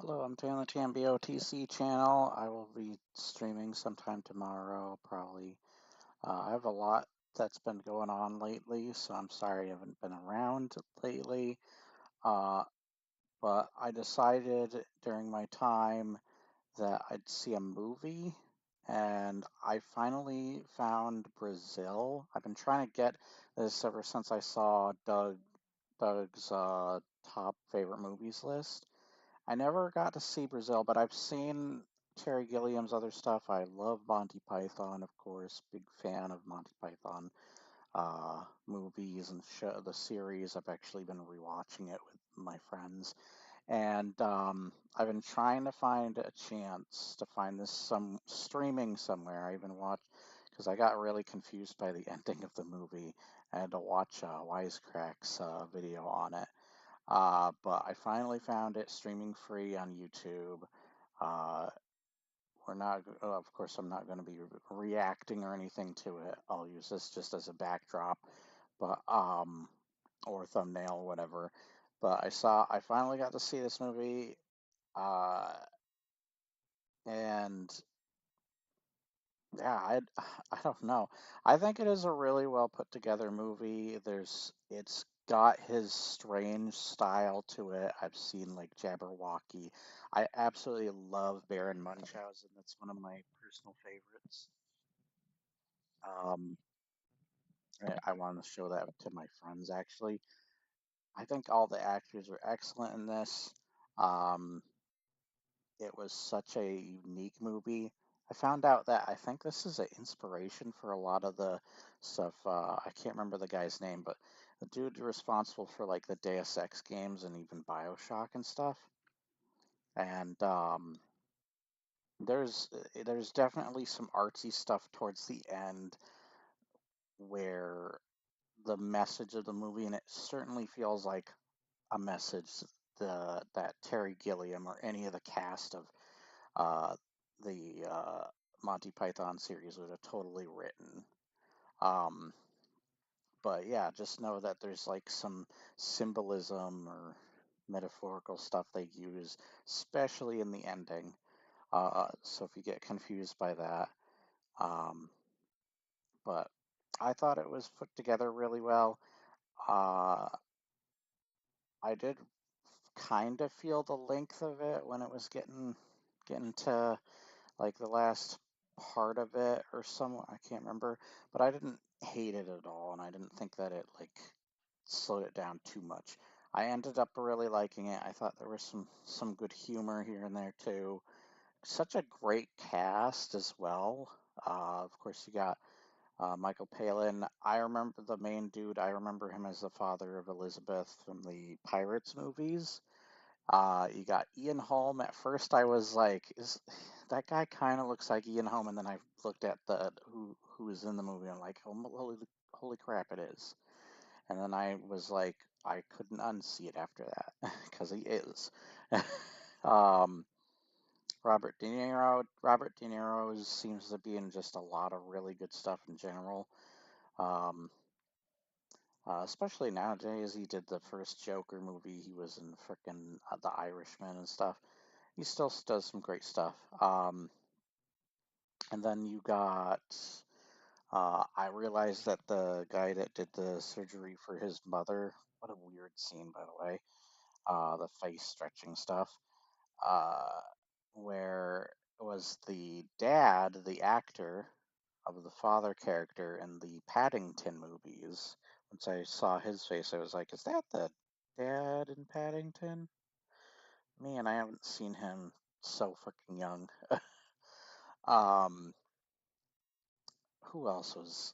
Hello, I'm Dan the TMBOTC channel. I will be streaming sometime tomorrow, probably. I have a lot that's been going on lately, so I'm sorry I haven't been around lately. Uh, but I decided during my time that I'd see a movie, and I finally found Brazil. I've been trying to get this ever since I saw Doug's top favorite movies list. I never got to see Brazil, but I've seen Terry Gilliam's other stuff. I love Monty Python, of course, big fan of Monty Python movies and the series. I've actually been rewatching it with my friends, and I've been trying to find a chance to find this some streaming somewhere. I even watched because I got really confused by the ending of the movie. I had to watch Wisecrack's video on it. But I finally found it streaming free on YouTube. Uh, we're not, of course, I'm not going to be reacting or anything to it. I'll use this just as a backdrop, but or thumbnail or whatever. But I finally got to see this movie, uh, and yeah, I don't know. I think it is a really well put together movie. It's got his strange style to it. I've seen like Jabberwocky. I absolutely love Baron Munchausen. That's one of my personal favorites. Um, I want to show that to my friends actually. I think all the actors are excellent in this. Um, it was such a unique movie. I found out that I think this is an inspiration for a lot of the stuff. I can't remember the guy's name, but the dude responsible for like the Deus Ex games and even BioShock and stuff. And there's definitely some artsy stuff towards the end where the message of the movie, and it certainly feels like a message that Terry Gilliam or any of the cast of uh, the Monty Python series would have totally written. Um, but yeah, just know that there's like some symbolism or metaphorical stuff they use, especially in the ending. So if you get confused by that, um, but I thought it was put together really well. Uh, I did kind of feel the length of it when it was getting to like the last part of it or some I can't remember, but I didn't hate it at all, and I didn't think that it like slowed it down too much. I ended up really liking it. I thought there was some good humor here and there too. Such a great cast as well. Of course, you got Michael Palin. I remember the main dude. I remember him as the father of Elizabeth from the Pirates movies. You got Ian Holm. At first, I was like, "Is that guy kind of looks like Ian Holm?" And then I looked at the who was in the movie. I'm like, "Oh, holy crap, it is!" And then I was like, I couldn't unsee it after that because he is. um, Robert De Niro. Robert De Niro seems to be in just a lot of really good stuff in general. Um, Especially nowadays, he did the first Joker movie. He was in frickin' The Irishman and stuff. He still does some great stuff. And then you got, I realized that the guy that did the surgery for his mother, what a weird scene, by the way, the face stretching stuff, uh, where it was the dad, the actor of the father character in the Paddington movies. Once I saw his face, I was like, is that the dad in Paddington? Man, I haven't seen him so freaking young. Um, who else was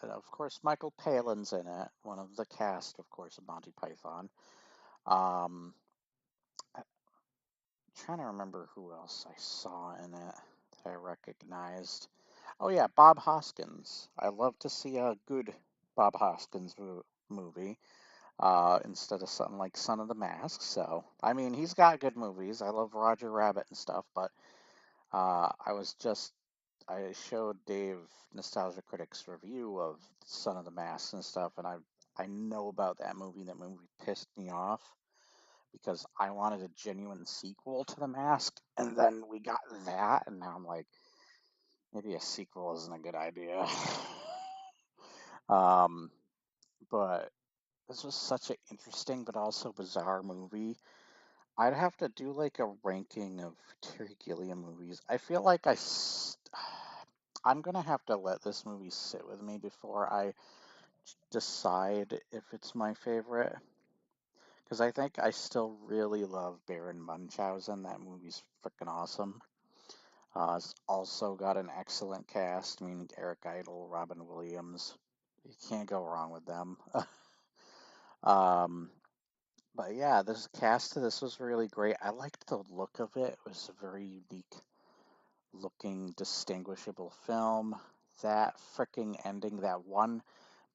of course Michael Palin's in it, one of the cast, of course, of Monty Python. I'm trying to remember who else I saw in it that I recognized. Oh yeah, Bob Hoskins. I love to see a good Bob Hoskins movie instead of something like Son of the Mask. So I mean, he's got good movies. I love Roger Rabbit and stuff, but I showed Dave Nostalgia Critic's review of Son of the Mask and stuff, and I know about that movie. That movie pissed me off because I wanted a genuine sequel to The Mask, and then we got that, and now I'm like, maybe a sequel isn't a good idea. um, but this was such an interesting but also bizarre movie. I'd have to do like a ranking of Terry Gilliam movies. I feel like I'm gonna have to let this movie sit with me before I decide if it's my favorite. Because I think I still really love Baron Munchausen. That movie's freaking awesome. It's also got an excellent cast. I mean, Eric Idle, Robin Williams. You can't go wrong with them. um, but yeah, this cast to this was really great. I liked the look of it. It was a very unique looking, distinguishable film. That freaking ending, that one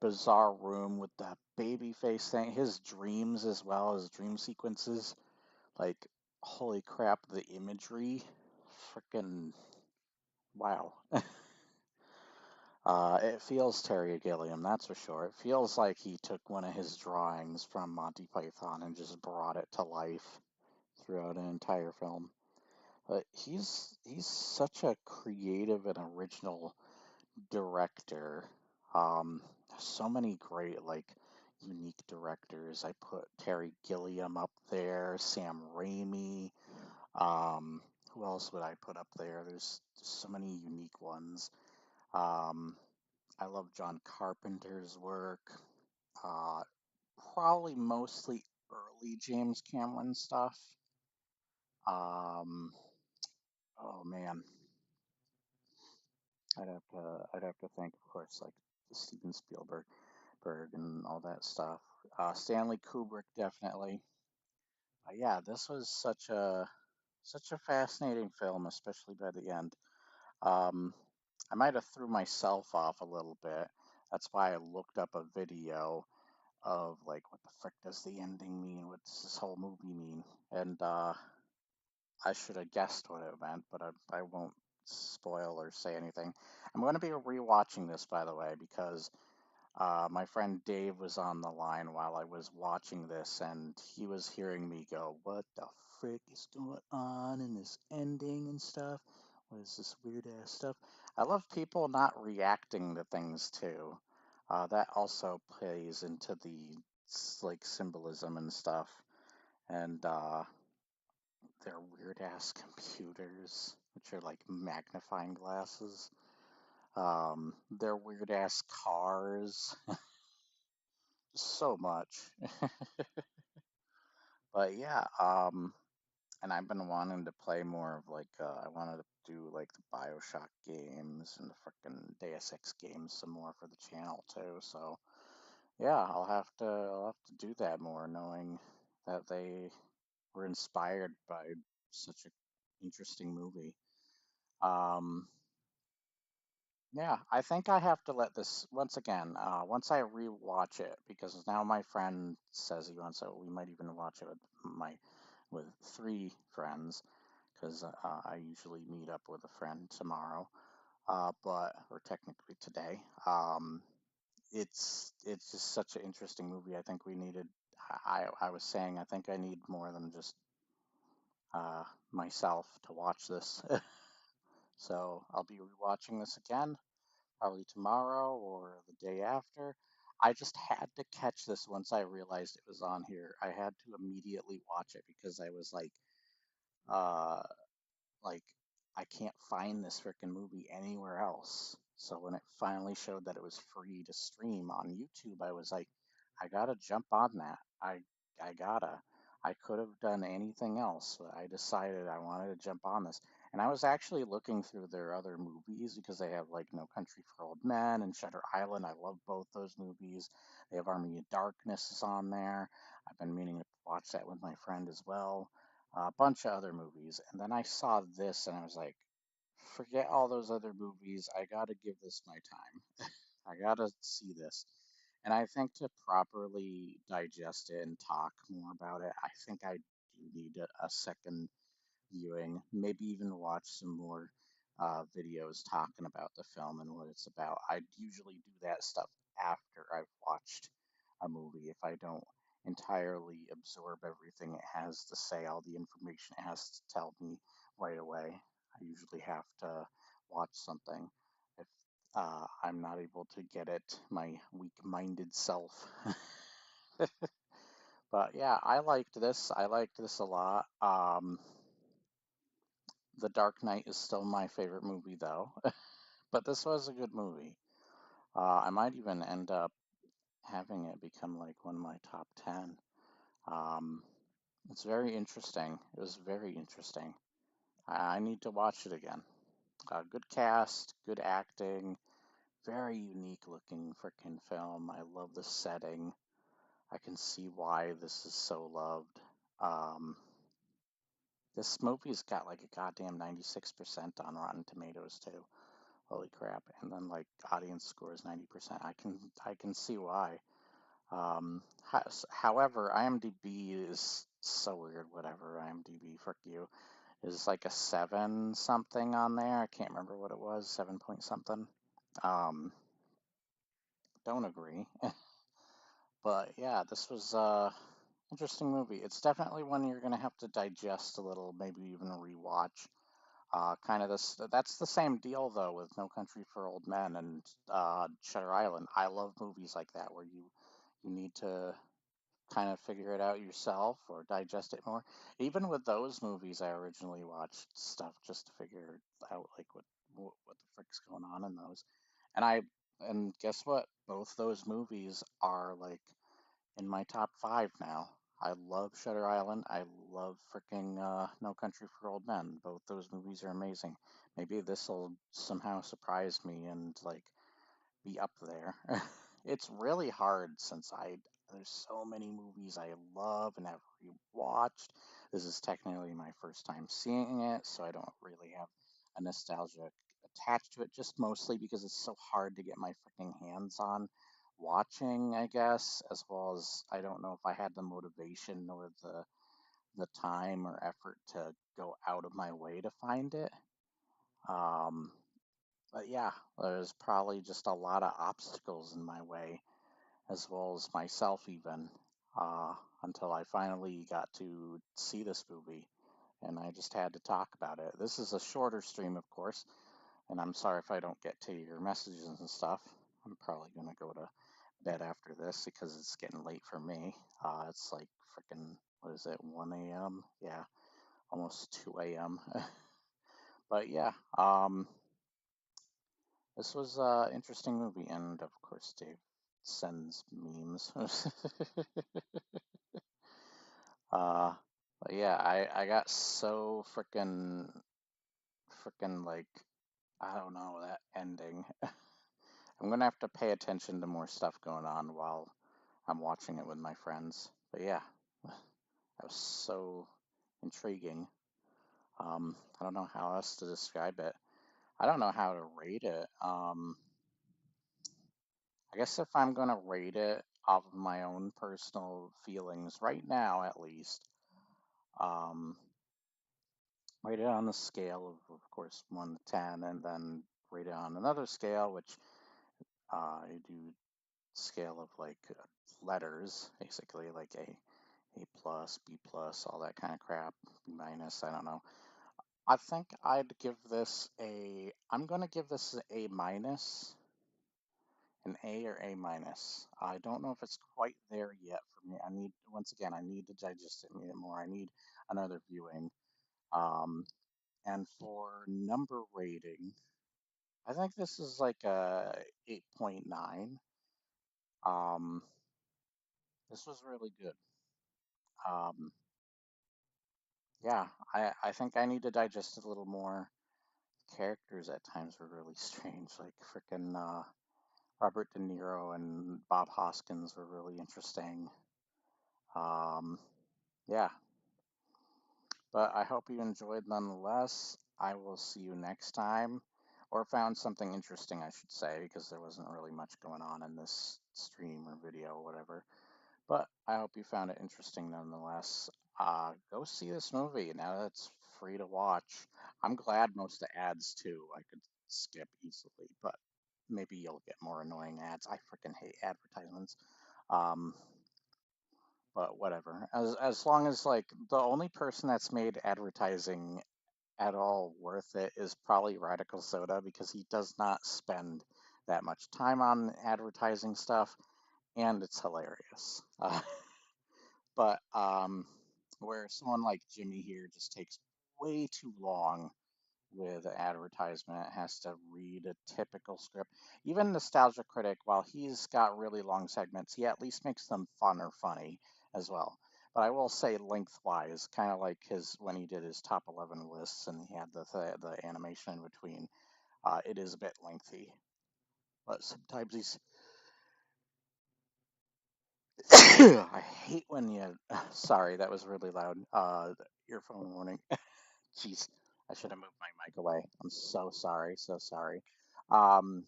bizarre room with that baby face thing, his dreams as well as dream sequences. Like, holy crap, the imagery. Freaking wow. It feels Terry Gilliam, that's for sure. It feels like he took one of his drawings from Monty Python and just brought it to life throughout an entire film. But he's such a creative and original director. Um, so many great like unique directors. I put Terry Gilliam up there, Sam Raimi. Um, who else would I put up there? There's so many unique ones. Um, I love John Carpenter's work. Uh, Probably mostly early James Cameron stuff. Um, oh man, I'd have to think, of course, like Steven Spielberg and all that stuff. Stanley Kubrick definitely. Yeah, this was such a fascinating film, especially by the end. Um, I might have threw myself off a little bit. That's why I looked up a video of like what the frick does the ending mean? What does this whole movie mean? And I should have guessed what it meant, but I won't spoil or say anything. I'm going to be rewatching this, by the way, because my friend Dave was on the line while I was watching this, and he was hearing me go, "What the frick is going on in this ending and stuff? What is this weird ass stuff?" I love people not reacting to things too. That also plays into the like symbolism and stuff, and their weird ass computers, which are like magnifying glasses. Their weird ass cars, so much. But yeah, and I've been wanting to play more of like I wanted to do like the BioShock games and the frickin' Deus Ex games some more for the channel too. So yeah, I'll have to do that more, knowing that they were inspired by such an interesting movie. Um, Yeah, I think I have to let this once again. Once I rewatch it, because now my friend says he wants it. We might even watch it with three friends, because I usually meet up with a friend tomorrow. But or technically today. It's just such an interesting movie. I think we needed. I was saying I think I need more than just uh, myself to watch this. So I'll be rewatching this again probably tomorrow or the day after. I just had to catch this once I realized it was on here. I had to immediately watch it because I was uh, like, I can't find this freaking movie anywhere else. So when it finally showed that it was free to stream on YouTube, I was like, I gotta jump on that. I gotta. I could have done anything else, but I decided I wanted to jump on this. And I was actually looking through their other movies because they have like No Country for Old Men and Shutter Island. I love both those movies. They have Army of Darkness is on there. I've been meaning to watch that with my friend as well, a bunch of other movies. And then I saw this and I was like, forget all those other movies. I got to give this my time. I got to see this. And I think to properly digest it and talk more about it, I think I do need a second viewing, maybe even watch some more videos talking about the film and what it's about. I usually do that stuff after I've watched a movie if I don't entirely absorb everything it has to say, all the information it has to tell me right away. I usually have to watch something if I'm not able to get it, my weak-minded self. But yeah, I liked this. I liked this a lot. The Dark Knight is still my favorite movie, though. But this was a good movie. I might even end up having it become like one of my top 10. Um, it's very interesting. It was very interesting. I need to watch it again. Good cast, good acting, very unique looking freaking film. I love the setting. I can see why this is so loved. Um, this movie's got like a goddamn 96% on Rotten Tomatoes too. Holy crap. And then like audience score is 90%. I can see why. However, IMDb is so weird. Whatever, IMDb, frick you, is like a 7 something on there. I can't remember what it was, 7 point something. Um, don't agree. But yeah, this was interesting movie. It's definitely one you're gonna have to digest a little, maybe even rewatch. Kind of this. That's the same deal though with No Country for Old Men and Shutter Island. I love movies like that where you need to kind of figure it out yourself or digest it more. Even with those movies, I originally watched stuff just to figure out like what the frick's going on in those. And guess what? Both those movies are like in my top 5 now. I love Shutter Island. I love freaking No Country for Old Men. Both those movies are amazing. Maybe this will somehow surprise me and like be up there. It's really hard since there's so many movies I love and have rewatched. This is technically my first time seeing it, so I don't really have a nostalgia attached to it, just mostly because it's so hard to get my freaking hands on watching, I guess, as well as I don't know if I had the motivation or the time or effort to go out of my way to find it. Um, but yeah, there's probably just a lot of obstacles in my way, as well as myself, even, uh, until I finally got to see this movie. And I just had to talk about it. This is a shorter stream, of course, and I'm sorry if I don't get to your messages and stuff. I'm probably going to go to bed after this because it's getting late for me. It's like freaking, what is it, 1 a.m.? Yeah, almost 2 a.m. But yeah, this was an interesting movie, and of course, Dave sends memes. uh, but yeah, I got so freaking like I don't know that ending. I'm gonna have to pay attention to more stuff going on while I'm watching it with my friends. But yeah, that was so intriguing. I don't know how else to describe it. I don't know how to rate it. I guess if I'm gonna rate it off of my own personal feelings right now, at least, um, rate it on the scale of course, 1 to 10, and then rate it on another scale, which I do scale of like letters, basically like A plus, B plus, all that kind of crap, B minus. I don't know. I think I'm gonna give this an A minus, an A or A minus. I don't know if it's quite there yet for me. Once again, I need to digest it more. I need another viewing. Um, and for number rating, I think this is like a 8.9. Um, this was really good. Um, yeah, I think I need to digest it a little more. Characters at times were really strange, like frickin' Robert De Niro and Bob Hoskins were really interesting. Um, yeah, but I hope you enjoyed nonetheless. I will see you next time, or found something interesting, I should say, because there wasn't really much going on in this stream or video or whatever. But I hope you found it interesting nonetheless. Go see this movie now that it's free to watch. I'm glad most of the ads too I could skip easily, but maybe you'll get more annoying ads. I freaking hate advertisements. Um, but whatever. As long as like the only person that's made advertising at all worth it is probably Radical Soda because he does not spend that much time on advertising stuff and it's hilarious. But where someone like Jimmy here just takes way too long with an advertisement, it has to read a typical script. Even Nostalgia Critic, while he's got really long segments, he at least makes them fun or funny as well. But I will say lengthwise, kind of like his when he did his top 11 lists and he had the animation in between, it is a bit lengthy. But sometimes he's I hate when you. Sorry, that was really loud. Earphone warning. Jeez, I should have moved my mic away. I'm so sorry, so sorry. Um,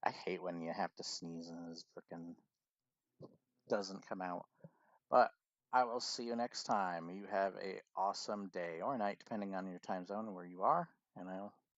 I hate when you have to sneeze and this freaking doesn't come out. But I will see you next time. You have a awesome day or night, depending on your time zone and where you are. And I'll